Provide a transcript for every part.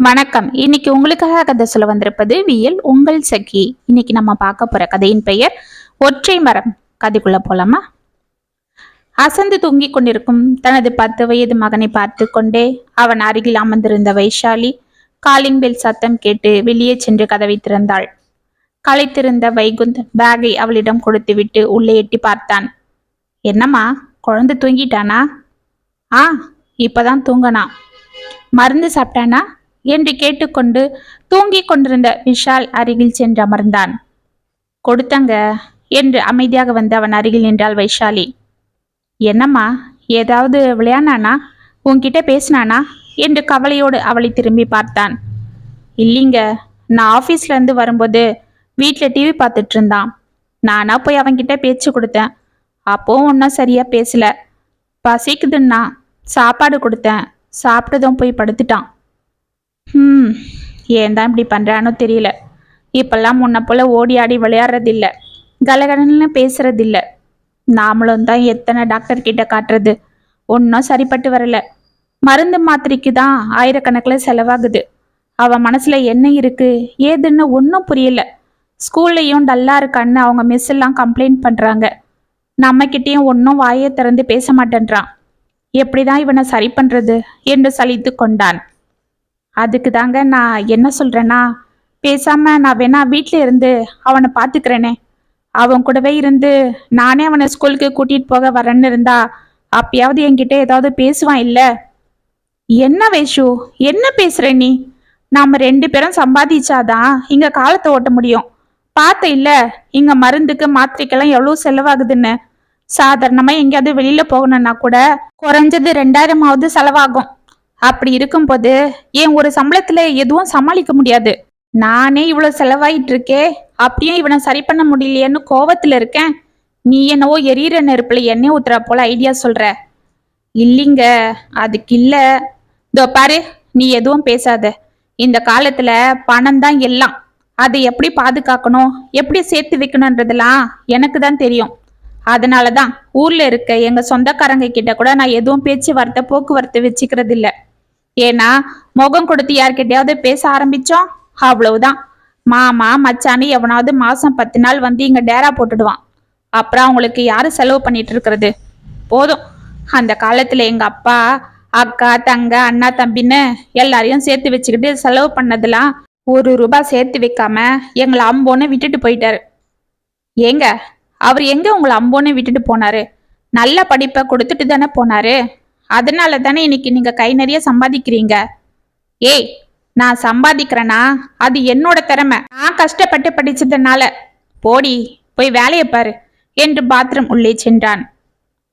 வணக்கம். இன்னைக்கு உங்களுக்காக கதை சொல்ல வந்திருப்பது வியல் உங்கள் சகி. இன்னைக்கு நம்ம பார்க்க போற கதையின் பெயர் ஒற்றை மரம். கதைக்குள்ள போலாமா? அசந்து தூங்கிக் கொண்டிருக்கும் தனது 10 வயது மகனை பார்த்து கொண்டே அவன் அருகில் அமர்ந்திருந்த வைஷாலி காலிங் பெல் சத்தம் கேட்டு வெளியே சென்று கதவை திறந்தாள். களைத்திருந்த வைகுந்த் பேக்கை அவளிடம் கொடுத்துவிட்டு உள்ளே எட்டி பார்த்தான். என்னம்மா, குழந்தை தூங்கிட்டானா? ஆ, இப்பதான் தூங்கனா. மருந்து சாப்பிட்டானா என்று கேட்டுக்கொண்டு தூங்கிக் கொண்டிருந்த விஷால் அருகில் சென்று அமர்ந்தான். கொடுத்தங்க என்று அமைதியாக வந்து அவன் அருகில் நின்றாள் வைஷாலி. என்னம்மா, ஏதாவது விளையாடானா? உன்கிட்ட பேசினானா என்று கவலையோடு அவளை திரும்பி பார்த்தான். இல்லைங்க, நான் ஆஃபீஸ்ல இருந்து வரும்போது வீட்டில் டிவி பார்த்துட்டு இருந்தான். நானா போய் அவன்கிட்ட பேச்சு கொடுத்தேன். அப்போ ஒன்றும் சரியா பேசல. பசிக்குதுன்னா சாப்பாடு கொடுத்தேன். சாப்பிட்டதும் போய் படுத்துட்டான். ஏன் தான் இப்படி பண்றானோ தெரியல. இப்பெல்லாம் முன்ன போல ஓடி ஆடி விளையாடுறதில்ல, கலகலன்னு பேசுறதில்ல. நாமளும் தான் எத்தனை டாக்டர் கிட்ட காட்டுறது, ஒன்றும் சரிப்பட்டு வரல. மருந்து மாத்திரைக்கு தான் ஆயிரக்கணக்கில் செலவாகுது. அவன் மனசுல என்ன இருக்கு ஏதுன்னு ஒன்றும் புரியல. ஸ்கூல்லையும் டல்லா இருக்கான்னு அவங்க மிஸ் எல்லாம் கம்ப்ளைண்ட் பண்றாங்க. நம்ம கிட்டேயும் ஒன்றும் வாயை திறந்து பேச மாட்டேன்றான். எப்படிதான் இவனை சரி பண்றது என்று சலித்து கொண்டான். அதுக்கு தாங்க நான் என்ன சொல்றேன்னா, பேசாம நான் வேணா வீட்டில இருந்து அவனை பார்த்துக்கிறேனே. அவன் கூடவே இருந்து நானே அவனை ஸ்கூலுக்கு கூட்டிட்டு போக வரேன்னு இருந்தா அப்பயாவது என்கிட்ட ஏதாவது பேசுவான் இல்ல? என்ன வேஷு, என்ன பேசுற நீ? நாம 2 பேரும் சம்பாதிச்சாதான் இங்க காலத்தை ஓட்ட முடியும். பார்த்த இல்ல இங்க மருந்துக்கு மாத்திரைக்கெல்லாம் எவ்வளவு செலவாகுதுன்னு. சாதாரணமா எங்கேயாவது வெளியில போகணும்னா கூட குறைஞ்சது 2000ஆவது செலவாகும். அப்படி இருக்கும்போது என் ஒரு சம்பளத்துல எதுவும் சமாளிக்க முடியாது. நானே இவ்வளவு செலவாயிட்டு இருக்கே, அப்படியும் இவனை சரி பண்ண முடியலையேன்னு கோவத்துல இருக்கேன். நீ என்னவோ எரியற நெருப்புல எண்ணெய் ஊத்துற போல ஐடியா சொல்ற. இல்லைங்க, அதுக்கு இல்ல. இதோ பாரு, நீ எதுவும் பேசாத. இந்த காலத்துல பணம் தான் எல்லாம். அதை எப்படி பாதுகாக்கணும், எப்படி சேர்த்து வைக்கணும்ன்றதெல்லாம் எனக்கு தான் தெரியும். அதனாலதான் ஊர்ல இருக்க எங்க சொந்தக்காரங்க கிட்ட கூட நான் எதுவும் பேச்சுவார்த்தை போக்குவரத்து வச்சுக்கிறது இல்ல. ஏன்னா முகம் கொடுத்து யார்கிட்டயாவது பேச ஆரம்பிச்சோம், அவ்வளவுதான். மாமா மச்சானு எவனாவது மாசம் 10 நாள் வந்து இங்க டேரா போட்டுடுவான். அப்புறம் அவங்களுக்கு யாரு செலவு பண்ணிட்டு இருக்கிறது? போதும். அந்த காலத்துல எங்க அப்பா அக்கா தங்க அண்ணா தம்பின்னு எல்லாரையும் சேர்த்து வச்சுக்கிட்டு செலவு பண்ணதெல்லாம் 1 ரூபாய் சேர்த்து வைக்காம எங்களை அம்போன்னு விட்டுட்டு போயிட்டாரு. ஏங்க, அவர் எங்க உங்களை அம்போன்னு விட்டுட்டு போனாரு? நல்ல படிப்பை கொடுத்துட்டு தானே போனாரு. அதனால தானே இன்னைக்கு நீங்க கை நிறைய சம்பாதிக்கிறீங்க. ஏய், நான் சம்பாதிக்கிறேன்னா அது என்னோட திறமை. நான் கஷ்டப்பட்டு படிச்சதுனால. போடி, போய் வேலையை பாரு என்று பாத்ரூம் உள்ளே சென்றான்.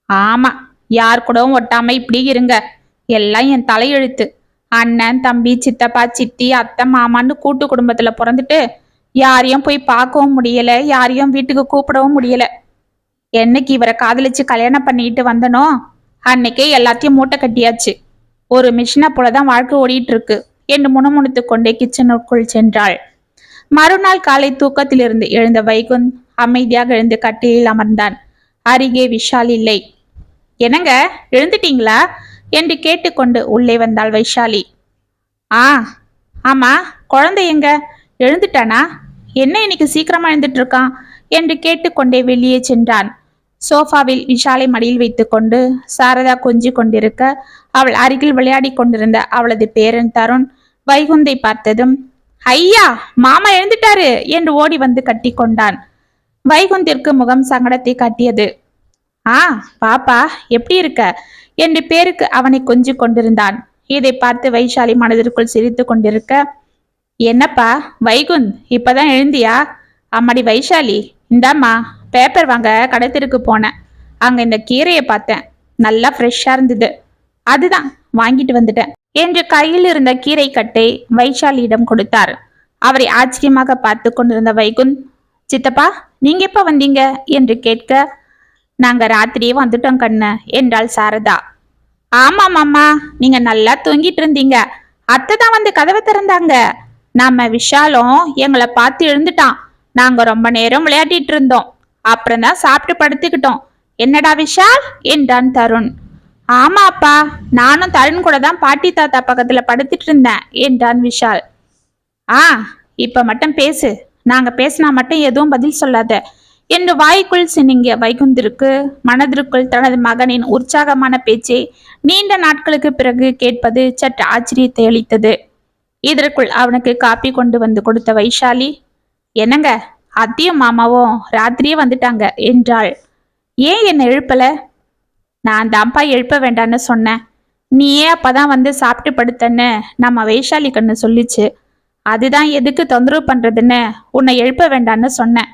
ஆமா, யார் கூடவும் ஒட்டாம இப்படி இருங்க. எல்லாம் என் தலையெழுத்து. அண்ணன் தம்பி சித்தப்பா சித்தி அத்தை மாமான்னு கூட்டு குடும்பத்துல பிறந்துட்டு யாரையும் போய் பார்க்கவும் முடியல, யாரையும் வீட்டுக்கு கூப்பிடவும் முடியல. என்னைக்கு இவரை காதலிச்சு கல்யாணம் பண்ணிட்டு வந்தனோ அன்னைக்கே எல்லாத்தையும் மூட்டை கட்டியாச்சு. ஒரு மிஷினை போலதான் வாழ்க்கை ஓடிட்டு இருக்கு என்று முணுமுணுத்து கொண்டே கிச்சனுக்குள் சென்றாள். மறுநாள் காலை தூக்கத்திலிருந்து எழுந்த வைகுந்த் அமைதியாக எழுந்து கட்டிலில் அமர்ந்தான். அருகே விஷால் இல்லை. என்னங்க, எழுந்துட்டீங்களா என்று கேட்டுக்கொண்டு உள்ளே வந்தாள் வைஷாலி. ஆமா, குழந்தை எங்க? எழுந்துட்டானா? என்ன இன்னைக்கு சீக்கிரமா எழுந்துட்டு இருக்கான் என்று கேட்டுக்கொண்டே வெளியே சென்றான். சோஃபாவில் விஷாலை மடியில் வைத்துக்கொண்டு சாரதா கொஞ்சி கொண்டிருக்க அவள் அருகில் விளையாடி கொண்டிருந்த அவளது பேரன் தருண் வைகுந்தை பார்த்ததும், ஐயா, மாமா எழுந்துட்டாரு என்று ஓடி வந்து கட்டி கொண்டான். வைகுந்திற்கு முகம் சங்கடத்தை காட்டியது. பாப்பா, எப்படி இருக்க என்று பேருக்கு அவனை கொஞ்சி கொண்டிருந்தான். இதை பார்த்து வைஷாலி மனதிற்குள் சிரித்து கொண்டிருக்க, என்னப்பா வைகுந்த், இப்பதான் எழுந்தியா? அம்மாடி வைஷாலி, இந்தாம்மா பேப்பர் வாங்க கடத்திற்கு போனேன். அங்க இந்த கீரையை பார்த்தேன், நல்லா ஃப்ரெஷ்ஷா இருந்தது, அதுதான் வாங்கிட்டு வந்துட்டேன் என்று கையில் இருந்த கீரை கட்டை வைஷாலியிடம் கொடுத்தார். அவரை ஆச்சரியமாக பார்த்து கொண்டிருந்த வைகுந்த், சித்தப்பா நீங்க எப்ப வந்தீங்க என்று கேட்க, நாங்க ராத்திரியே வந்துட்டோம் கண்ணு என்றாள் சாரதா. ஆமா மாமா, நீங்க நல்லா தூங்கிட்டு இருந்தீங்க. அத்தை தான் வந்து கதவை திறந்தாங்க. நம்ம விஷாலும் எங்களை பார்த்து எழுந்துட்டான். நாங்க ரொம்ப நேரம் விளையாடிட்டு இருந்தோம். அப்புறம் தான் சாப்பிட்டு படுத்துக்கிட்டோம். என்னடா விஷால் என்றான் தருண். ஆமா அப்பா, நானும் தருண் கூட தான் பாட்டி தாத்தா பக்கத்துல படுத்துட்டு இருந்தேன் என்றான் விஷால். ஆ, இப்ப மட்டும் பேசு. நாங்க பேசினா மட்டும் எதுவும் பதில் சொல்லாத என்று வாய்க்குள் சினிங்கிய வைகுந்திற்கு மனதிற்குள் தனது மகனின் உற்சாகமான பேச்சை நீண்ட நாட்களுக்கு பிறகு கேட்பது சற்று ஆச்சரியத்தை அளித்தது. இதற்குள் அவனுக்கு காப்பி கொண்டு வந்து கொடுத்த வைஷாலி, என்னங்க, அத்தியும் மாமாவும் ராத்திரியே வந்துட்டாங்க என்றாள். ஏன் என்னை எழுப்பல? நான் தான்ப்பா எழுப்ப வேண்டான்னு சொன்னேன். நீயே அப்பதான் வந்து சாப்பிட்டு படுத்தன்னு நம்ம வைஷாலி கண்ணு சொல்லிச்சு. அதுதான் எதுக்கு தொந்தரவு பண்றதுன்னு உன்னை எழுப்ப வேண்டான்னு சொன்னேன்.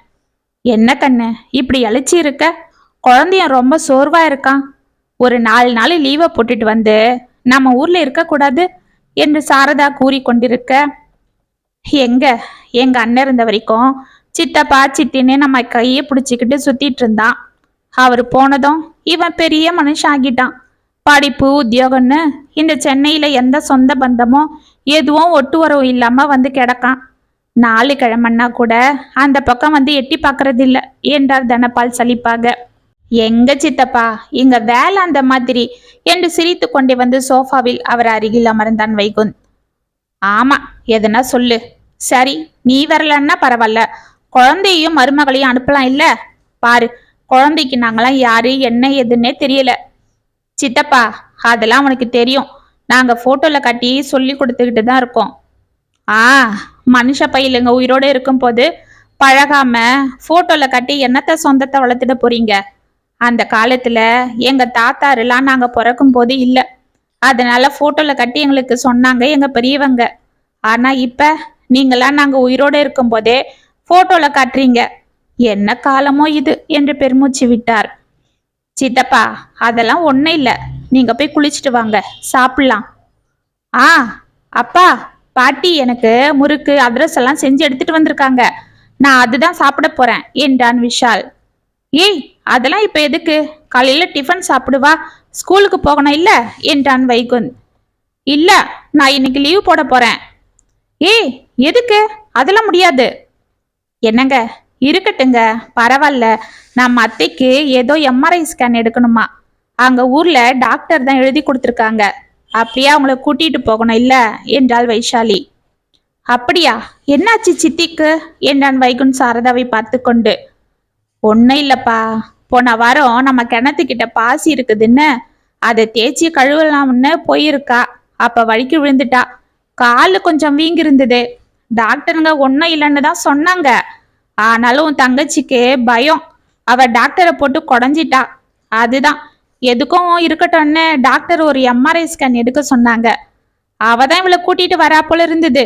என்ன கண்ணு இப்படி அழைச்சி இருக்க? குழந்தைய ரொம்ப சோர்வா இருக்கான். ஒரு 4 நாள் லீவை போட்டுட்டு வந்து நம்ம ஊர்ல இருக்க கூடாது என்று சாரதா கூறி கொண்டிருக்க, எங்க அண்ணன் இருந்த வரைக்கும் சித்தப்பா சித்தின்னு நம்ம கையை பிடிச்சிக்கிட்டு சுத்திட்டு இருந்தான். அவர் போனதும் இவன் பெரிய மனுஷன் ஆகிட்டான். படிப்பு உத்தியோகம்னு இந்த சென்னையில எந்த சொந்த பந்தமோ எதுவும் ஒட்டு உறவு இல்லாம வந்து கிடக்கான். 4 கிழமன்னா கூட அந்த பக்கம் வந்து எட்டி பார்க்கறது இல்ல என்றார் தனபால் சலிப்பாக. எங்க சித்தப்பா, இங்க வேலை அந்த மாதிரி என்று சிரித்து கொண்டே வந்து சோஃபாவில் அவர் அருகில் அமர்ந்தான் வைகுந்த். ஆமா, எதுனா சொல்லு. சரி, நீ வரலன்னா பரவாயில்ல, குழந்தையும் மருமகளையும் அனுப்பலாம் இல்ல. பாரு, குழந்தைக்கு நாங்களாம் யாரு என்ன எதுன்னே தெரியல. சித்தப்பா, அதெல்லாம் உனக்கு தெரியும். நாங்க போட்டோல கட்டி சொல்லி கொடுத்துக்கிட்டு தான் இருக்கோம். ஆ, மனுஷ பையலுங்க உயிரோட இருக்கும் போது பழகாம போட்டோல கட்டி என்னத்த சொந்தத்தை வளர்த்துட போறீங்க? அந்த காலத்துல எங்க தாத்தாரெல்லாம் நாங்க பிறக்கும் போது இல்ல. அதனால போட்டோல கட்டி எங்களுக்கு சொன்னாங்க எங்க பெரியவங்க. ஆனா இப்ப நீங்களாம் நாங்க உயிரோட இருக்கும் போதே போட்டோல காட்டுறீங்க. என்ன காலமோ இது என்று பெருமூச்சு விட்டார். சித்தப்பா, அதெல்லாம் ஒன்றும் இல்லை. நீங்க போய் குளிச்சுட்டு வாங்க, சாப்பிடலாம். ஆ அப்பா, பாட்டி எனக்கு முறுக்கு அதிரசம் எல்லாம் செஞ்சு எடுத்துட்டு வந்திருக்காங்க. நான் அதுதான் சாப்பிட போறேன் என்றான் விஷால். ஏய், அதெல்லாம் இப்ப எதுக்கு? காலையில டிஃபன் சாப்பிடுவா, ஸ்கூலுக்கு போகணும் இல்ல என்றான் வைகுந்த். இல்ல, நான் இன்னைக்கு லீவ் போட போறேன். ஏய், எதுக்கு? அதெல்லாம் முடியாது. என்னங்க, இருக்கட்டுங்க, பரவாயில்ல. நம்ம அத்தைக்கு ஏதோ எம்ஆர்ஐ ஸ்கேன் எடுக்கணுமா. அங்க ஊர்ல டாக்டர் தான் எழுதி கொடுத்துருக்காங்க. அப்படியே அவங்கள கூட்டிட்டு போகணும் இல்ல என்றாள் வைஷாலி. அப்படியா, என்னாச்சு சித்திக்கு என்றான் வைகுந்த் சாரதாவை பார்த்து கொண்டு. ஒன்னும் இல்லப்பா, போன வாரம் நம்ம கிணத்துக்கிட்ட பாசி இருக்குதுன்னு அதை தேய்ச்சி கழுவலாம்னு போயிருக்கா. அப்ப வழிக்கு விழுந்துட்டா. காலு கொஞ்சம் வீங்கி இருந்தது. டாக்டருங்க ஒன்னும் இல்லைன்னு தான் சொன்னாங்க. ஆனாலும் உன் தங்கச்சிக்கு பயம். அவ டாக்டரை போட்டு குடஞ்சிட்டா. அதுதான் எதுக்கும் இருக்கட்டும்னு டாக்டர் ஒரு எம்ஆர்ஐ ஸ்கேன் எடுக்க சொன்னாங்க. அவதான் இவளை கூட்டிட்டு வரா போல இருந்தது.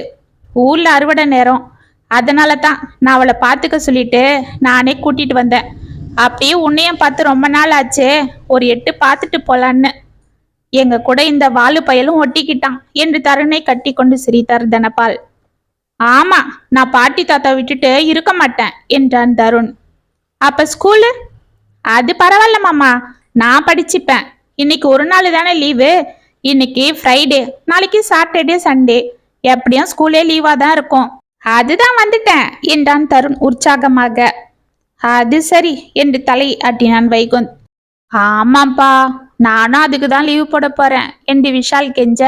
ஊர்ல அறுவடை நேரம், அதனால தான் நான் அவளை பார்த்துக்க சொல்லிட்டு நானே கூட்டிட்டு வந்தேன். அப்படியே உன்னையும் பார்த்து ரொம்ப நாள் ஆச்சு, ஒரு எட்டு பார்த்துட்டு போலான்னு. எங்க கூட இந்த வாலு பயலும் ஒட்டிக்கிட்டான் என்று தருணை கட்டி கொண்டு சிரித்தார் தனபால். ஆமா, நான் பாட்டி தாத்தா விட்டுட்டு இருக்க மாட்டேன் என்றான் தருண். அப்ப ஸ்கூலு? அது பரவாயில்ல மாமா, நான் படிச்சுப்பேன். இன்னைக்கு ஒரு நாள் தானே லீவு. இன்னைக்கு ஃப்ரைடே, நாளைக்கு சாட்டர்டே சண்டே, எப்படியும் ஸ்கூலே லீவா தான் இருக்கும். அதுதான் வந்துட்டேன் என்றான் தருண் உற்சாகமாக. அது சரி என்று தலை ஆட்டினான் வைகுந்த். ஆமாப்பா, நானும் அதுக்கு தான் லீவ் போட போறேன் என்று விஷால் கெஞ்ச,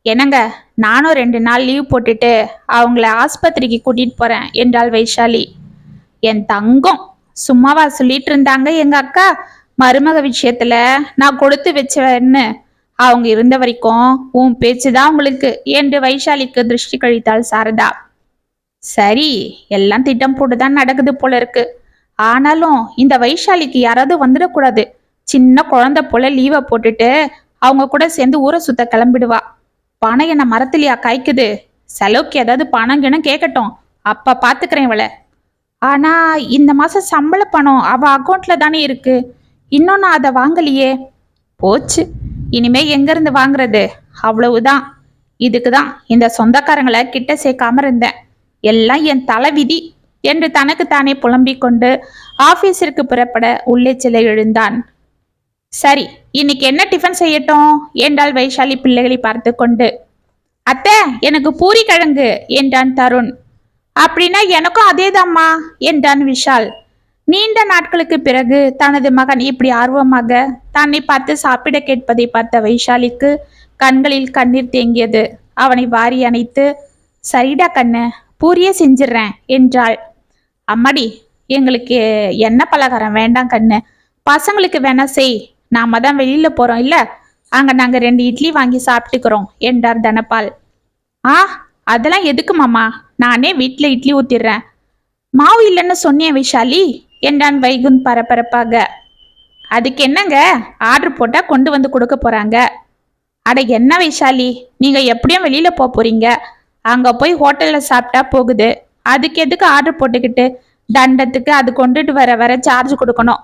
என்னங்க, நானும் 2 நாள் லீவ் போட்டுட்டு அவங்கள ஆஸ்பத்திரிக்கு கூட்டிட்டு போறேன் என்றாள் வைஷாலி. என் தங்கம், சும்மாவா சொல்லிட்டு இருந்தாங்க எங்க அக்கா? மருமக விஷயத்துல நான் கொடுத்து வச்சேன்னு. அவங்க இருந்த வரைக்கும் உன் பேச்சுதான் உங்களுக்கு என்று வைஷாலிக்கு திருஷ்டி கழித்தாள் சாரதா. சரி, எல்லாம் திட்டம் போட்டுதான் நடக்குது போல இருக்கு. ஆனாலும் இந்த வைஷாலிக்கு யாராவது வந்துடக்கூடாது. சின்ன குழந்தை போல லீவை போட்டுட்டு அவங்க கூட சேர்ந்து ஊரை சுத்த கிளம்பிடுவா. பணம் என்ன மரத்துலயா காய்க்குது? செலவுக்கு ஏதாவது பணம் கிணம் கேட்கட்டும், அப்ப பாத்துக்கிறேன் இவளை. ஆனா இந்த மாசம் சம்பள பணம் அவ அக்கௌண்ட்ல தானே இருக்கு. இன்னும் நான் அதை வாங்கலையே. போச்சு, இனிமே எங்க இருந்து வாங்குறது? அவ்வளவுதான். இதுக்குதான் இந்த சொந்தக்காரங்களை கிட்ட சேர்க்காம இருந்தேன். எல்லாம் என் தலை விதி என்று தனக்கு தானே புலம்பிக் கொண்டு ஆபீஸிற்கு புறப்பட உள்ளே செல்ல எழுந்தான். சரி, இன்னைக்கு என்ன டிஃபன் செய்யட்டும் என்றாள் வைஷாலி பிள்ளைகளை பார்த்து கொண்டு. அத்தை, எனக்கு பூரி கிழங்கு என்றான் தருண். அப்படின்னா எனக்கும் அதேதாம்மா என்றான் விஷால். நீண்ட நாட்களுக்கு பிறகு தனது மகன் இப்படி ஆர்வமாக தன்னை பார்த்து சாப்பிட கேட்பதை பார்த்த வைஷாலிக்கு கண்களில் கண்ணீர் தேங்கியது. அவனை வாரி அணைத்து, சரிடா கண்ணு, பூரியே செஞ்சிடுறேன் என்றாள். அம்மாடி, எங்களுக்கு எண்ணெய் பலகாரம் வேண்டாம் கண்ணு, பசங்களுக்கு வேணா செய், நாம தான் வெளியில போறோம் இல்ல, அங்க நாங்க 2 இட்லி வாங்கி சாப்பிட்டுக்கிறோம் என்றார் தனபால். ஆ, அதெல்லாம் எதுக்கு மாமா, நானே வீட்டுல இட்லி ஊத்திடுறேன். மாவு இல்லைன்னு சொன்னேன் விஷாலி என்றான் வைகுந்த் பரபரப்பாக. அதுக்கு என்னங்க, ஆர்டர் போட்டா கொண்டு வந்து கொடுக்க போறாங்க. அட என்ன வைஷாலி, நீங்க எப்படியும் வெளியில போறீங்க, அங்க போய் ஹோட்டல்ல சாப்பிட்டா போகுது, அதுக்கு எதுக்கு ஆர்டர் போட்டுக்கிட்டு தண்டத்துக்கு அது கொண்டுட்டு வர சார்ஜ் கொடுக்கணும்.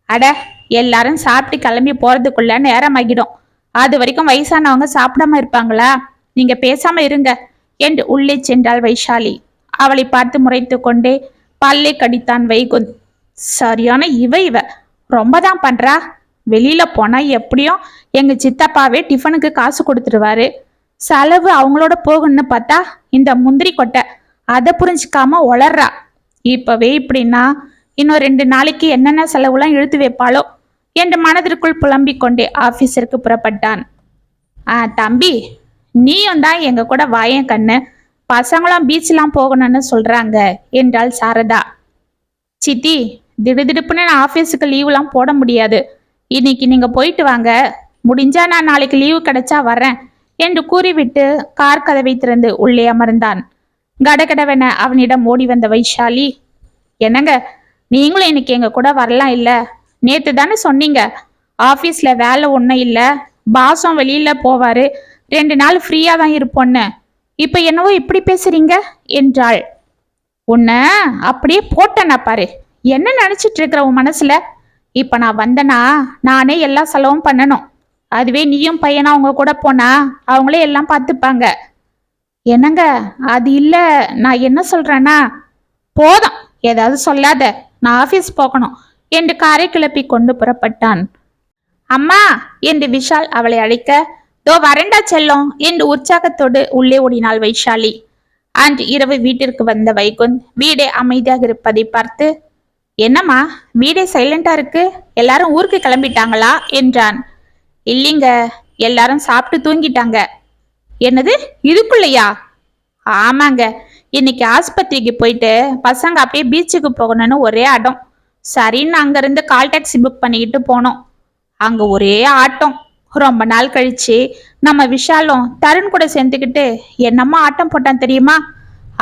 அட, எல்லாரும் சாப்பிட்டு கிளம்பி போறதுக்குள்ள நேரம் ஆகிடும், அது வரைக்கும் வயசானவங்க சாப்பிடாம இருப்பாங்களா, நீங்க பேசாம இருங்க என்று உள்ளே சென்றாள் வைஷாலி. அவளை பார்த்து முறைத்து கொண்டே பல்லை கடித்தான் வைகுந்த். சரியான இவ ரொம்ப தான் பண்றா, வெளியில போனா எப்படியும் எங்க சித்தப்பாவே டிஃபனுக்கு காசு கொடுத்துருவாரு, செலவு அவங்களோட போகணும்னு பார்த்தா இந்த முந்திரி கொட்டை அதை புரிஞ்சுக்காம ஒளர்றா. இப்பவே இப்படின்னா இன்னும் 2 நாளைக்கு என்னென்ன செலவுலாம் இழுத்து வைப்பாளோ என்று மனதிற்குள் புலம்பிக் கொண்டே ஆபீஸிற்கு புறப்பட்டான். தம்பி, நீயும் தான் எங்க கூட வாயன் கண்ணு, பசங்களும் பீச்லாம் போகணும்னு சொல்றாங்க என்றாள் சாரதா. சித்தி, திடுதிடுப்புன்னு நான் ஆபீஸுக்கு லீவுலாம் போட முடியாது, இன்னைக்கு நீங்க போயிட்டு வாங்க, முடிஞ்சா நான் நாளைக்கு லீவு கிடைச்சா வரேன் என்று கூறிவிட்டு கார் கதவை திறந்து உள்ளே அமர்ந்தான். கடகடவென அவனிடம் ஓடி வந்த வைஷாலி, என்னங்க, நீங்களும் இன்னைக்கு எங்க கூட வரலாம் இல்ல, நேத்து தானே சொன்னீங்க ஆபீஸ்ல வேலை ஒன்றும் இல்ல, பாஸும் வெளியில போவாரு, 2 நாள் ஃப்ரீயா தான் இருப்போன்னு, இப்ப என்னவோ இப்படி பேசுறீங்க என்றாள். உன்ன அப்படியே போட்டேன்னா பாரு, என்ன நினைச்சிட்டு இருக்கிற உன் மனசுல, இப்ப நான் வந்தனா நானே எல்லா செலவும் பண்ணணும், அதுவே நீயும் பையனா அவங்க கூட போனா அவங்களே எல்லாம் பார்த்துப்பாங்க. என்னங்க, அது இல்ல, நான் என்ன சொல்றேன்னா, போதும் ஏதாவது சொல்லாத, நான் ஆபீஸ் போகணும் என்று காரை கிளப்பி கொண்டு புறப்பட்டான். அம்மா என்று விஷால் அவளை அழைக்க, தோ வரண்டா செல்லும் என்று உற்சாகத்தோடு உள்ளே ஓடினாள் வைஷாலி. அன்று இரவு வீட்டிற்கு வந்த வைகுந்த் வீடே அமைதியாக இருப்பதை பார்த்து, என்னம்மா வீடே சைலண்டா இருக்கு, எல்லாரும் ஊருக்கு கிளம்பிட்டாங்களா என்றான். இல்லைங்க, எல்லாரும் சாப்பிட்டு தூங்கிட்டாங்க. என்னது, இதுக்குள்ளையா? ஆமாங்க, இன்னைக்கு ஆஸ்பத்திரிக்கு போயிட்டு பசங்க அப்படியே பீச்சுக்கு போகணும்னு ஒரே அடம், சரின்னு அங்கிருந்து கால் டாக்ஸி புக் பண்ணிக்கிட்டு போனோம். அங்க ஒரே ஆட்டம், ரொம்ப நாள் கழிச்சு நம்ம விஷாலும் தருண் கூட சேர்ந்துக்கிட்டு என்னம்மா ஆட்டம் போட்டான் தெரியுமா,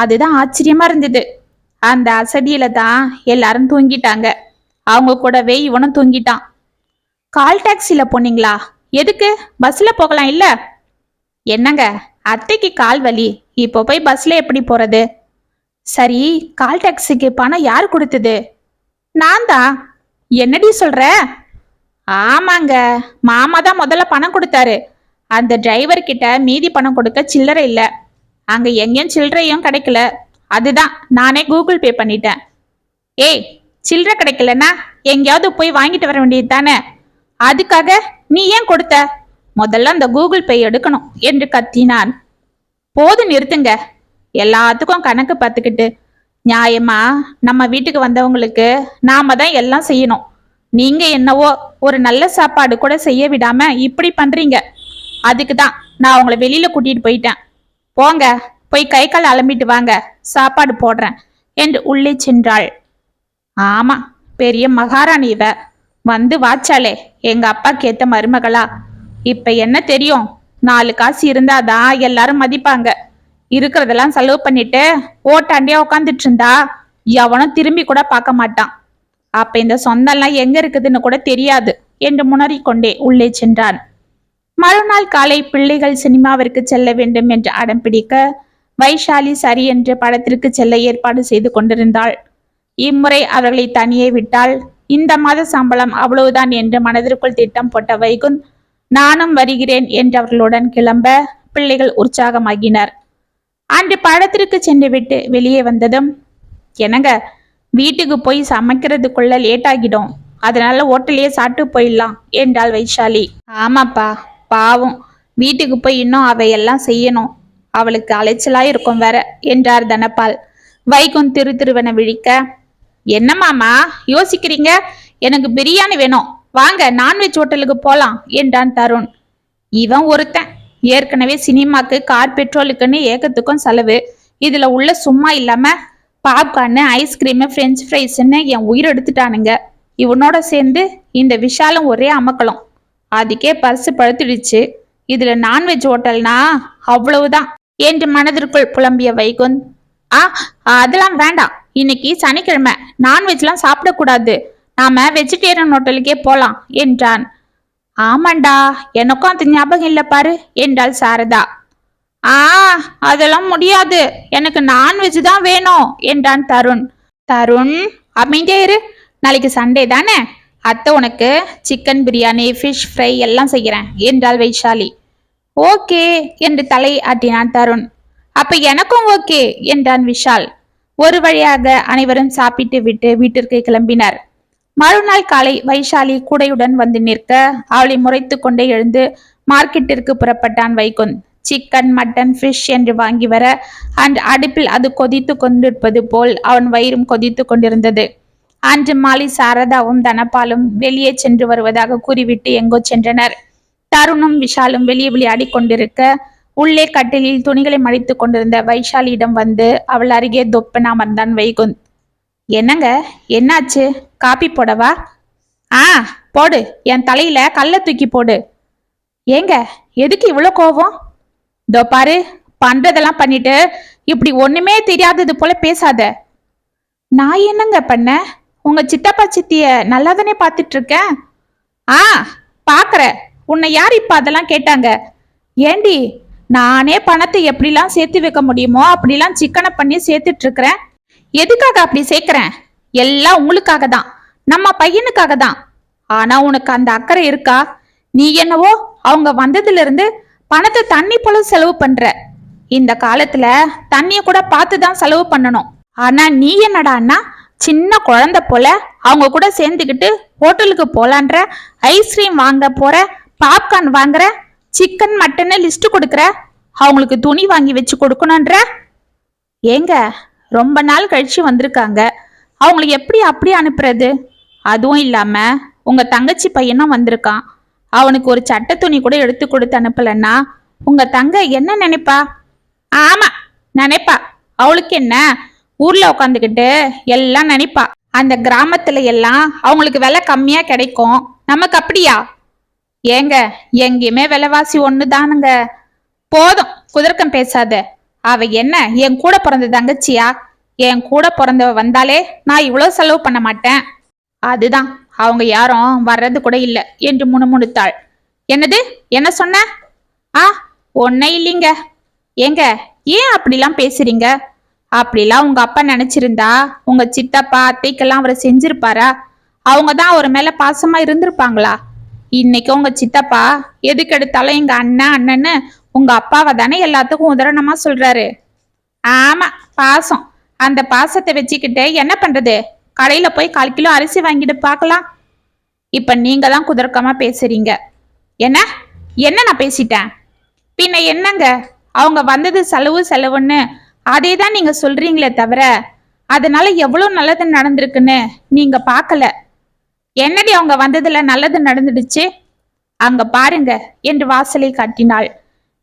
அதுதான் ஆச்சரியமா இருந்தது. அந்த அசதியில தான் எல்லாரும் தூங்கிட்டாங்க, அவங்க கூடவே இவனும் தூங்கிட்டான். கால் டாக்ஸில போனீங்களா? எதுக்கு, பஸ்ல போகலாம் இல்ல? என்னங்க, அத்தைக்கு கால் வலி, இப்போ போய் பஸ்ல எப்படி போறது? சரி, கால் டாக்ஸிக்கு பணம் யாரு கொடுத்தது? நான் தான். என்னடி சொல்ற? ஆமாங்க, மாமா தான் முதல்ல பணம் கொடுத்தாரு, அந்த டிரைவர் கிட்ட மீதி பணம் கொடுக்க சில்லறை இல்ல, அங்க எங்கேயும் சில்லறையும் கிடைக்கல, அதுதான் நானே கூகுள் பே பண்ணிட்டேன். ஏய், சில்லறை கிடைக்கலன்னா எங்கேயாவது போய் வாங்கிட்டு வர வேண்டியது தானே, அதுக்காக நீ ஏன் கொடுத்த? முதல்ல அந்த கூகுள் பே எடுக்கணும் என்று கத்தினான். போது நிறுத்துங்க, எல்லாத்துக்கும் கணக்கு பார்த்துக்கிட்டு, நியாயமா நம்ம வீட்டுக்கு வந்தவங்களுக்கு நாம தான் எல்லாம் செய்யணும், நீங்க என்னவோ ஒரு நல்ல சாப்பாடு கூட செய்ய விடாம இப்படி பண்றீங்க, அதுக்கு தான் நான் உங்களை வெளியில கூட்டிட்டு போயிட்டேன். போங்க, போய் கை கால் அலம்பிட்டு வாங்க, சாப்பாடு போடுறேன் என்று உள்ளே சென்றாள். ஆமா, பெரிய மகாராணி இவ, வந்து வாச்சாலே எங்க அப்பாக்கு ஏத்த மருமகளா. இப்ப என்ன தெரியும், 4 காசு இருந்தாதான் எல்லாரும் மதிப்பாங்க, இருக்கிறதெல்லாம் செலவு பண்ணிட்டு ஓட்டாண்டியா உக்காந்துட்டு இருந்தா எவனும் திரும்பி கூட பார்க்க மாட்டான், அப்ப இந்த சொந்தம்லாம் எங்க இருக்குதுன்னு கூட தெரியாது என்று முனறிக்கொண்டே உள்ளே சென்றான். மறுநாள் காலை பிள்ளைகள் சினிமாவிற்கு செல்ல வேண்டும் என்று அடம் பிடிக்க வைஷாலி சரி என்று படத்திற்கு செல்ல ஏற்பாடு செய்து கொண்டிருந்தாள். இம்முறை அவர்களை தனியே விட்டால் இந்த மாத சம்பளம் அவ்வளவுதான் என்று மனதிற்குள் திட்டம் போட்ட வைகுந்த் நானும் வருகிறேன் என்று அவர்களுடன் கிளம்ப பிள்ளைகள் உற்சாகமாகினர். அன்று படத்திற்கு சென்று விட்டு வெளியே வந்ததும், என்னங்க, வீட்டுக்கு போய் சமைக்கிறதுக்குள்ள லேட் ஆகிடும், அதனால ஹோட்டலையே சாப்பிட்டு போயிடலாம் என்றாள் வைஷாலி. ஆமாப்பா, பாவம், வீட்டுக்கு போய் இன்னும் அவையெல்லாம் செய்யணும், அவளுக்கு அலைச்சலா இருக்கும் வேற என்றார் தனபால். வைகுந்த் திரு திருவென விழிக்க, என்ன மாமா யோசிக்கிறீங்க? எனக்கு பிரியாணி வேணும், வாங்க நான்வெஜ் ஹோட்டலுக்கு போலாம் என்றான் தருண். இவன் ஒருத்தன் ஏற்கனவே சினிமாக்கு கார் பெட்ரோலுக்குன்னு ஏகத்துக்கும் செலவு, இதுல உள்ள சும்மா இல்லாம பாப்கார்னு ஐஸ்கிரீமு பிரெஞ்சு ஃப்ரைஸ்ன்னு என் உயிர் எடுத்துட்டானுங்க. இவனோட சேர்ந்து இந்த விஷாலும் ஒரே அமக்கலம். அதுக்கே பர்சு பழுத்துடுச்சு, இதுல நான்வெஜ் ஹோட்டல்னா அவ்வளவுதான் என்று மனதிற்குள் புலம்பிய வைகுந்த், ஆ அதெல்லாம் வேண்டாம், இன்னைக்கு சனிக்கிழமை நான்வெஜ்லாம் சாப்பிடக்கூடாது, நாம வெஜிடேரியன் ஹோட்டலுக்கே போலாம் என்றான். ஆமாண்டா, எனக்கும் அது ஞாபகம் இல்ல பாரு என்றாள் சாரதா. ஆ அதெல்லாம் முடியாது, எனக்கு நான்வெஜ் தான் வேணும் என்றான் தருண். தருண் அமைதியா இரு, நாளைக்கு சண்டே தானே, அத்தை உனக்கு சிக்கன் பிரியாணி ஃபிஷ் ஃப்ரை எல்லாம் செய்கிறேன் என்றாள் வைஷாலி. ஓகே என்று தலை ஆட்டினான் தருண். அப்ப எனக்கும் ஓகே என்றான் விஷால். ஒரு வழியாக அனைவரும் சாப்பிட்டு விட்டு வீட்டிற்கு கிளம்பினர். மறுநாள் காலை வைஷாலி கூடையுடன் வந்து நிற்க அவளை முறைத்து கொண்டே எழுந்து மார்க்கெட்டிற்கு புறப்பட்டான் வைகுந்த். சிக்கன் மட்டன் ஃபிஷ் என்று வாங்கி வர அன்று அடுப்பில் அது கொதித்து கொண்டிருப்பது போல் அவன் வயிறும் கொதித்து கொண்டிருந்தது. அன்று மாலை சாரதாவும் தனபாலும் வெளியே சென்று வருவதாக கூறிவிட்டு எங்கோ சென்றனர். தருணும் விஷாலும் வெளியே விளையாடி கொண்டிருக்க உள்ளே கட்டிலில் துணிகளை மடித்து கொண்டிருந்த வைஷாலியிடம் வந்து அவள் அருகே தொப்பன் அமர்ந்தான் வைகுந்த். என்னங்க, என்னாச்சு? காப்பி போடவா? ஆ போடு, என் தலையில கல்ல தூக்கி போடு. ஏங்க எதுக்கு இவ்வளோ கோபம்? இதோ பாரு, பண்றதெல்லாம் பண்ணிட்டு இப்படி ஒண்ணுமே தெரியாதது போல பேசாத. நான் என்னங்க பண்ண? உங்க சித்தப்பா சித்திய நல்லாதானே பார்த்துட்டு இருக்கேன். ஆ பாக்குற, உன்னை யார் இப்ப அதெல்லாம் கேட்டாங்க? ஏண்டி, நானே பணத்தை எப்படிலாம் சேர்த்து வைக்க முடியுமோ அப்படிலாம் சிக்கனை பண்ணி சேர்த்துட்டு இருக்கிறேன். எதுக்காக அப்படி சேர்க்கிறேன்? எல்லாம் உங்களுக்காக தான், நம்ம பையனுக்காக தான். ஆனா உனக்கு அந்த அக்கறை இருக்கா? நீ என்னவோ அவங்க வந்ததுல இருந்து பணத்தை தண்ணி போல செலவு பண்ற. இந்த காலத்துல தண்ணிய கூட பார்த்துதான் செலவு பண்ணணும். ஆனா நீ என்னடான்னா சின்ன குழந்தை போல அவங்க கூட சேர்ந்துக்கிட்டு ஹோட்டலுக்கு போலான்ற, ஐஸ்கிரீம் வாங்க போற, பாப்கார்ன் வாங்குற, சிக்கன் மட்டன் லிஸ்ட் கொடுக்குற, அவங்களுக்கு துணி வாங்கி வச்சு கொடுக்கணும்ன்ற. ஏங்க, ரொம்ப நாள் கழிச்சு வந்திருக்காங்க, அவங்களை எப்படி அப்படி அனுப்புறது? அதுவும் இல்லாம உங்க தங்கச்சி பையனும் வந்திருக்கான், அவனுக்கு ஒரு சட்டை துணி கூட எடுத்து கொடுத்து அனுப்பலன்னா உங்க தங்க என்ன நினைப்பா? ஆமா நினைப்பா, அவளுக்கு என்ன, ஊர்ல உட்காந்துக்கிட்டு எல்லாம் நினைப்பா. அந்த கிராமத்துல எல்லாம் அவங்களுக்கு விலை கம்மியா கிடைக்கும், நமக்கு அப்படியா? ஏங்க, எங்கேயுமே விலைவாசி ஒண்ணுதானுங்க. போதும் குதர்க்கம் பேசாத. அவ என்ன என் கூட பிறந்த தங்கச்சியா? என் கூட பிறந்தவ வந்தாலே நான் இவ்வளவு செலவு பண்ண மாட்டேன். அதுதான், அவங்க யாரும் வர்றது கூட இல்ல என்று முணுமுணுத்தாள். என்னது, என்ன சொன்ன? ஆ ஒன்னே இல்லைங்க. ஏங்க, ஏன் அப்படிலாம் பேசுறீங்க? அப்படிலாம் உங்க அப்பா நினைச்சிருந்தா உங்க சித்தப்பா அத்தைக்கெல்லாம் அவரை செஞ்சிருப்பாரா? அவங்க தான் அவர் மேல பாசமா இருந்திருப்பாங்களா? இன்னைக்கு உங்க சித்தப்பா எதுக்கு எடுத்தாலும் எங்க அண்ணன் அண்ணன்னு உங்க அப்பாவை தானே எல்லாத்துக்கும் உதாரணமா சொல்றாரு. ஆமா பாசம், அந்த பாசத்தை வச்சுக்கிட்டு என்ன பண்றது? கடையில போய் 1/4 கிலோ அரிசி வாங்கிட்டு பார்க்கலாம். இப்ப நீங்க தான் குதர்க்கமா பேசுறீங்க. என்ன என்ன நான் பேசிட்டேன்? பின்ன என்னங்க, அவங்க வந்தது செலவு செலவுன்னு அதே தான் நீங்க சொல்றீங்களே தவிர அதனால எவ்வளவு நல்லது நடந்திருக்குன்னு நீங்க பார்க்கல. என்னடி அவங்க வந்ததுல நல்லது நடந்துடுச்சு? அங்க பாருங்க என்று வாசலை காட்டினாள்.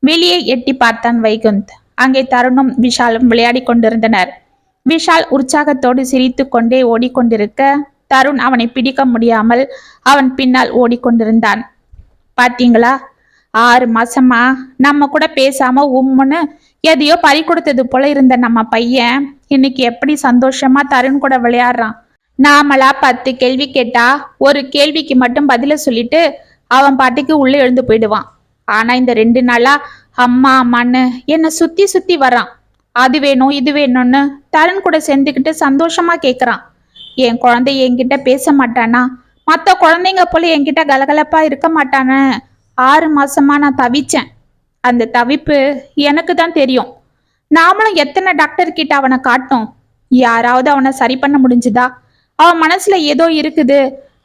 வெளியே எட்டி பார்த்தான் வைகுந்த். அங்கே தருணும் விஷாலும் விளையாடி கொண்டிருந்தனர். விஷால் உற்சாகத்தோடு சிரித்து கொண்டே ஓடிக்கொண்டிருக்க தருண் அவனை பிடிக்க முடியாமல் அவன் பின்னால் ஓடிக்கொண்டிருந்தான். பாத்தீங்களா, 6 மாசமா நம்ம கூட பேசாம உம்முன்னு எதையோ பறி கொடுத்தது போல இருந்த நம்ம பையன் இன்னைக்கு எப்படி சந்தோஷமா தருண் கூட விளையாடுறான். நாமளா 10 கேள்வி கேட்டா ஒரு கேள்விக்கு மட்டும் பதில சொல்லிட்டு அவன் பாட்டுக்கு உள்ள எழுந்து போயிடுவான். ஆனா இந்த 2 நாளா அம்மா அம்மான்னு என்னை சுத்தி சுத்தி வர்றான். அது வேணும் இது வேணும்னு தருண் கூட சேர்ந்துக்கிட்டு சந்தோஷமா கேக்குறான். என் குழந்தை என்கிட்ட பேச மாட்டானா? மற்ற குழந்தைங்க போல என்கிட்ட கலகலப்பா இருக்க மாட்டானு 6 மாசமா நான் தவிச்சேன். அந்த தவிப்பு எனக்கு தான் தெரியும். நாமளும் எத்தனை டாக்டர் கிட்ட அவனை காட்டோம். யாராவது அவனை சரி பண்ண முடிஞ்சுதா? அவன் மனசுல ஏதோ இருக்குது,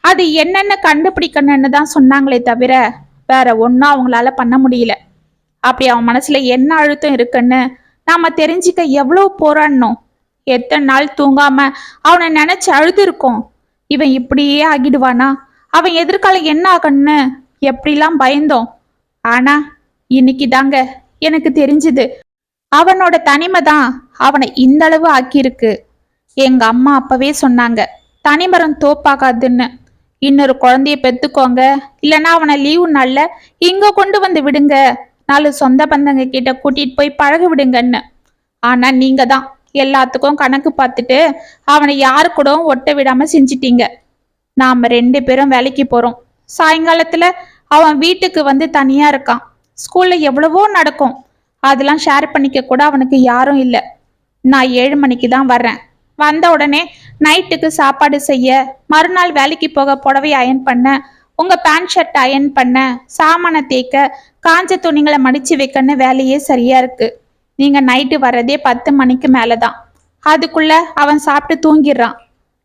அது என்னன்னு கண்டுபிடிக்கணும்னு தான் சொன்னாங்களே தவிர வேற ஒன்னும் அவங்களால பண்ண முடியல. அப்படி அவன் மனசுல என்ன அழுத்தம் இருக்குன்னு நாம தெரிஞ்சுக்க எவ்வளவு போராடணும். எத்தனை நாள் தூங்காம அவனை நினைச்சு அழுது இருக்கோம். இவன் இப்படியே ஆகிடுவானா, அவன் எதிர்காலம் என்ன ஆகணும்னு எப்படிலாம் பயந்தோம். ஆனா இன்னைக்கு தாங்க எனக்கு தெரிஞ்சுது, அவனோட தனிமை தான் அவனை இந்த அளவு ஆக்கியிருக்கு. எங்க அம்மா அப்பவே சொன்னாங்க, தனிமரம் தோப்பாகாதுன்னு. இன்னொரு குழந்தைய பெத்துக்கோங்க, இல்லைன்னா அவனை லீவு நாள்ல இங்க கொண்டு வந்து விடுங்க, 4 சொந்த பந்தங்க கிட்ட கூட்டிட்டு போய் பழக விடுங்கன்னு. ஆனா நீங்க தான் எல்லாத்துக்கும் கணக்கு பார்த்துட்டு அவனை யாரு கூட ஒட்ட விடாம செஞ்சிட்டீங்க. நாம 2 பேரும் வேலைக்கு போறோம். சாயங்காலத்துல அவன் வீட்டுக்கு வந்து தனியா இருக்கான். ஸ்கூல்ல எவ்வளவோ நடக்கும், அதெல்லாம் ஷேர் பண்ணிக்க கூட அவனுக்கு யாரும் இல்லை. நான் 7 மணிக்கு தான் வர்றேன். வந்த உடனே நைட்டுக்கு சாப்பாடு செய்ய, மறுநாள் வேலைக்கு போக புடவை அயன் பண்ண, உங்க பேண்ட் ஷர்ட் அயன் பண்ண, சாமான தேய்க்க, காஞ்ச துணிங்களை மடிச்சு வைக்கன்னு வேலையே சரியா இருக்கு. நீங்க நைட்டு வர்றதே 10 மணிக்கு மேலதான். அதுக்குள்ள அவன் சாப்பிட்டு தூங்கிடுறான்.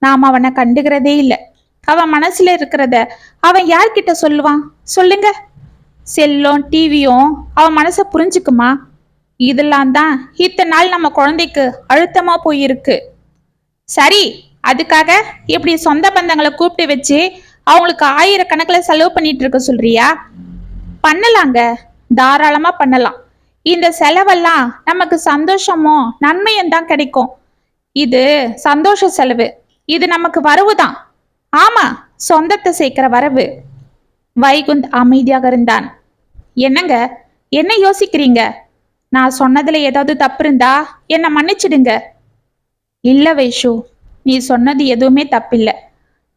நாம அவனை கண்டுக்கிறதே இல்லை. அவன் மனசுல இருக்கிறத அவன் யார்கிட்ட சொல்லுவான் சொல்லுங்க? செல்லும் டிவியும் அவன் மனசை புரிஞ்சுக்குமா? இதெல்லாம் தான் இத்தனை நாள் நம்ம குழந்தைக்கு அழுத்தமா போயிருக்கு. சரி, அதுக்காக இப்படி சொந்த பந்தங்களை கூப்பிட்டு வச்சு அவங்களுக்கு 1000 செலவு பண்ணிட்டு இருக்க சொல்றியா? பண்ணலாங்க, தாராளமா பண்ணலாம். இந்த செலவெல்லாம் நமக்கு சந்தோஷமும் நன்மையும் தான் கிடைக்கும். இது சந்தோஷ செலவு, இது நமக்கு வரவு தான். ஆமா, சொந்தத்தை சேர்க்கிற வரவு. வைகுந்த் அமைதியாக இருந்தான். என்னங்க, என்ன யோசிக்கிறீங்க? நான் சொன்னதுல ஏதாவது தப்பு இருந்தா என்னை மன்னிச்சிடுங்க. இல்ல வைஷு, நீ சொன்னது எதுவுமே தப்பில்லை.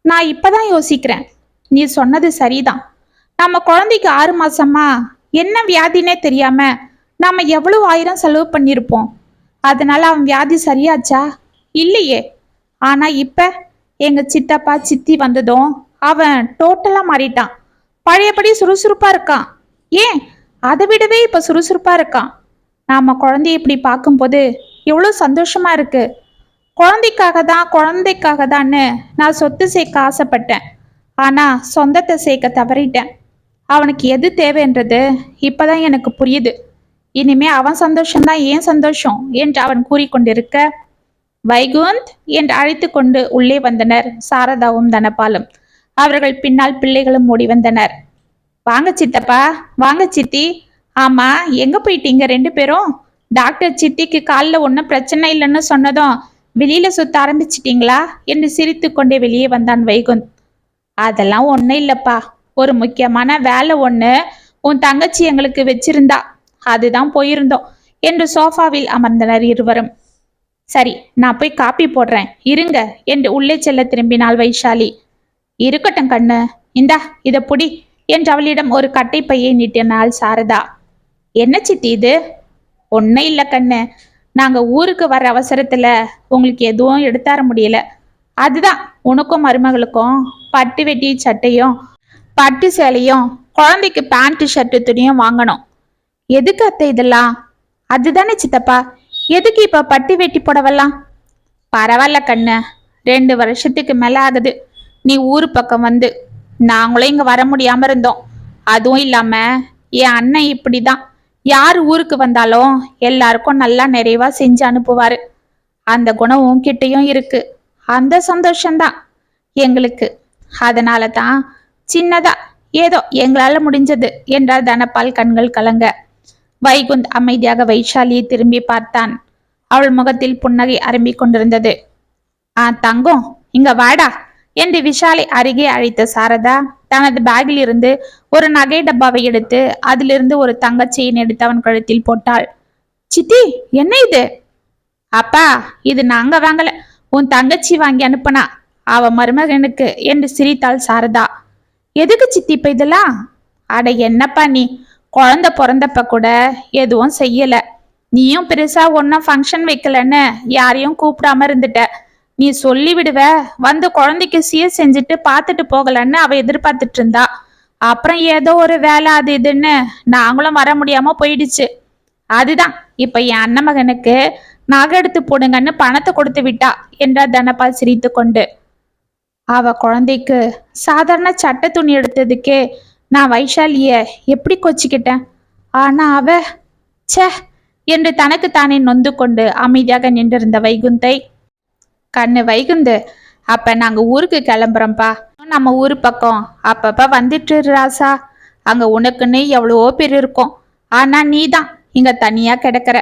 நான் இப்பதான் யோசிக்கிறேன், நீ சொன்னது சரிதான். நம்ம குழந்தைக்கு 6 மாசமா என்ன வியாதினே தெரியாம நாம எவ்வளவு 1000 செலவு பண்ணியிருப்போம். அதனால அவன் வியாதி சரியாச்சா? இல்லையே. ஆனா இப்ப எங்க சித்தப்பா சித்தி வந்ததும் அவன் டோட்டலா மாறிட்டான். பழையபடி சுறுசுறுப்பா இருக்கான். ஏன், அதை விடவே இப்ப சுறுசுறுப்பா இருக்கான். நாம குழந்தைய இப்படி பார்க்கும்போது எவ்வளவு சந்தோஷமா இருக்கு. குழந்தைக்காக தான்னு நான் சொத்து சேர்க்க ஆசைப்பட்டேன். ஆனா சொந்தத்தை சேர்க்க தவறிட்டேன். அவனுக்கு எது தேவைன்றது இப்பதான் எனக்கு புரியுது. இனிமே அவன் சந்தோஷம்தான் ஏன் சந்தோஷம் என்று அவன் கூறிக்கொண்டிருக்க, வைகுந்த் என்று அழைத்து கொண்டு உள்ளே வந்தனர் சாரதாவும் தனபாலும். அவர்கள் பின்னால் பிள்ளைகளும் ஓடி வந்தனர். வாங்க சித்தப்பா, வாங்க சித்தி. ஆமா, எங்க போயிட்டீங்க 2 பேரும்? டாக்டர் சித்திக்கு காலில் ஒன்றும் பிரச்சனை இல்லைன்னு சொன்னதும் வெளியில சுத்த ஆரம்பிச்சிட்டீங்களா என்று சிரித்து கொண்டே வெளியே வந்தான் வைகுந்த். அதெல்லாம் ஒன்றும் இல்லப்பா, ஒரு முக்கியமான வேலை ஒன்று உன் தங்கச்சி எங்களுக்கு வச்சிருந்தா, அதுதான் போயிருந்தோம் என்று சோஃபாவில் அமர்ந்தனர் இருவரும். சரி, நான் போய் காப்பி போடுறேன் இருங்க என்று உள்ளே செல்ல திரும்பினாள் வைஷாலி. இருக்கட்டும் கண்ணு, இந்தா இத புடி என்று அவளிடம் ஒரு கட்டை பையை நீட்டினாள் சாரதா. என்ன சித்தி இது? ஒன்னும் இல்லை கண்ணு, நாங்க ஊருக்கு வர அவசரத்துல உங்களுக்கு எதுவும் எடுத்தார முடியல. அதுதான் உனக்கும் மருமகளுக்கும் பட்டு வெட்டி சட்டையும் பட்டு சேலையும் குழந்தைக்கு பேண்ட் ஷர்ட்டு துணியும் வாங்கணும். எதுக்கு அத்தை இதெல்லாம்? அதுதானே சித்தப்பா, எதுக்கு இப்ப பட்டு வெட்டி புடவெல்லாம்? பரவாயில்ல கண்ணு, 2 வருஷத்துக்கு மேல ஆகுது நீ ஊரு பக்கம் வந்து. நாங்களும் இங்க வர முடியாம இருந்தோம். அதுவும் இல்லாம என் அண்ணன் இப்படிதான், யார் ஊருக்கு வந்தாலும் எல்லாருக்கும் நல்லா நிறைவா செஞ்சு அனுப்புவாரு. அந்த குணம் உன்கிட்டயும் இருக்கு. அந்த சந்தோஷம்தான் எங்களுக்கு. அதனால தான் சின்னதா ஏதோ எங்களால முடிஞ்சது என்றார் தனபால் கண்கள் கலங்க. வைகுந்த் அமைதியாக வைஷாலியை திரும்பி பார்த்தான். அவள் முகத்தில் புன்னகை அரம்பிக் கொண்டிருந்தது. தங்கம், இங்க வாடா என்று விஷாலை அருகே அழைத்த சாரதா தனது பேக்கில் இருந்து ஒரு நகை டப்பாவை எடுத்து அதிலிருந்து ஒரு தங்க செயின் எடுத்து அவன் கழுத்தில் போட்டாள். சித்தி, என்ன இது? அப்பா, இது நாங்க வாங்கல, உன் தங்கச்சி வாங்கி அனுப்புனா, அவ மருமகனுக்கு என்று சிரித்தாள் சாரதா. எதுக்கு சித்தி இப்ப இதெல்லாம்? அட என்னப்பா நீ, குழந்தை பிறந்தப்ப கூட எதுவும் செய்யல. நீயும் பெருசா ஒன்னும் ஃபங்க்ஷன் வைக்கலன்னு யாரையும் கூப்பிடாம இருந்துட்ட. நீ சொல்லி விடுவ, வந்து குழந்தைக்கு சீர் செஞ்சுட்டு பார்த்துட்டு போகலன்னு அவ எதிர்பார்த்துட்டு இருந்தா. அப்புறம் ஏதோ ஒரு வேலை அது இதுன்னு நாங்களும் வர முடியாம போயிடுச்சு. அதுதான் இப்ப என் அண்ணன் மகனுக்கு நகை எடுத்து போடுங்கன்னு பணத்தை கொடுத்து விட்டா என்றார் தனபால் சிரித்து கொண்டு. அவ குழந்தைக்கு சாதாரண சட்டை துணி எடுத்ததுக்கே நான் வைஷாலிய எப்படி கொச்சிக்கிட்டேன். ஆனா அவ ச்சே என்று தனக்கு தானே நொந்து கொண்டு அமைதியாக நின்றிருந்த வைகுந்தை கண்ணு வைகுந்து, அப்ப நாங்க ஊருக்கு கிளம்புறோம்ப்பா. நம்ம ஊரு பக்கம் அப்பப்ப வந்துட்டு இரு ராசா. அங்க உனக்குன்னு எவ்வளவோ பேர் இருக்கும். ஆனா நீ தான் இங்க தனியா கிடக்குற.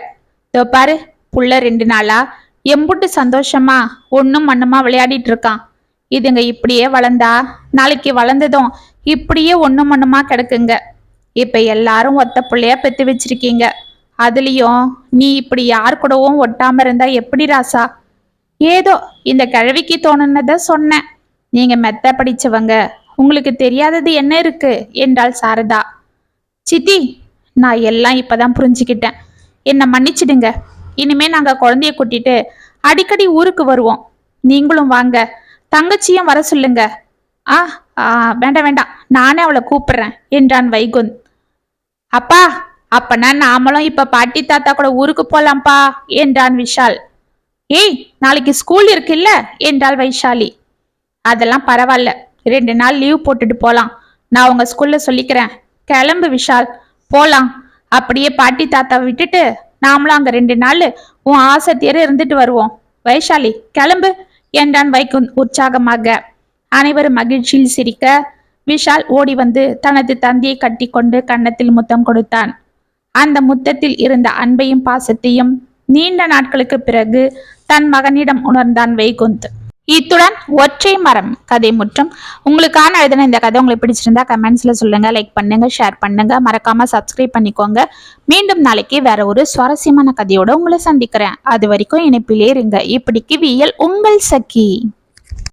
இதோ பாரு, புள்ள 2 நாளா எம்புட்டு சந்தோஷமா ஒண்ணும் மண்ணுமா விளையாடிட்டு இருக்கான். இதுங்க இப்படியே வளர்ந்தா நாளைக்கு வளர்ந்ததும் இப்படியே ஒண்ணும் மண்ணுமா கிடக்குங்க. இப்ப எல்லாரும் ஒத்த பிள்ளையா பெத்து வச்சிருக்கீங்க. அதுலயும் நீ இப்படி யார் கூடவும் ஒட்டாம இருந்தா எப்படி ராசா? ஏதோ இந்த கிழவிக்கு தோணுனத சொன்னேன். நீங்க மெத்த படிச்சவங்க, உங்களுக்கு தெரியாதது என்ன இருக்கு என்றாள் சாரதா. சித்தி, நான் எல்லாம் இப்பதான் புரிஞ்சுக்கிட்டேன். என்னை மன்னிச்சிடுங்க. இனிமே நாங்க குழந்தைய கூட்டிட்டு அடிக்கடி ஊருக்கு வருவோம். நீங்களும் வாங்க, தங்கச்சியும் வர சொல்லுங்க. ஆ வேண்டாம் வேண்டாம், நானே அவளை கூப்பிடுறேன் என்றான் வைகுந்த். அப்பா, அப்பனா நாமளும் இப்ப பாட்டி தாத்தா கூட ஊருக்கு போலாம்ப்பா என்றான் விஷால். ஏய், நாளைக்கு ஸ்கூல் இருக்குல்ல என்றாள் வைஷாலி. அதெல்லாம் பரவாயில்ல, 2 நாள் லீவ் போட்டுட்டு போலாம். நான் உங்க ஸ்கூல்ல சொல்லிக்கிறேன். கிளம்பு விஷால், போலாம். அப்படியே பாட்டி தாத்தாவை விட்டுட்டு நாமளும் அங்க 2 நாள் உன் ஆசை தீர இருந்துட்டு வருவோம். வைஷாலி கிளம்பு என்றான் வைகுந்த் உற்சாகமாக. அனைவரும் மகிழ்ச்சியில் சிரிக்க விஷால் ஓடி வந்து தனது தந்தையை கட்டி கொண்டு கன்னத்தில் முத்தம் கொடுத்தான். அந்த முத்தத்தில் இருந்த அன்பையும் பாசத்தையும் நீண்ட நாட்களுக்கு பிறகு தன் மகனிடம் உணர்ந்தான் வைகுந்த். இத்துடன் ஒற்றை மரம் கதை முற்றும். உங்களுக்கான எழுதின இந்த கதை உங்களுக்கு பிடிச்சிருந்தா கமெண்ட்ஸ்ல சொல்லுங்க, லைக் பண்ணுங்க, ஷேர் பண்ணுங்க, மறக்காம சப்ஸ்கிரைப் பண்ணிக்கோங்க. மீண்டும் நாளைக்கு வேற ஒரு சுவாரஸ்யமான கதையோட உங்களை சந்திக்கிறேன். அது வரைக்கும் இணைப்பிலே இருங்க. இப்படிக்கு வியல் உங்கள் சகி.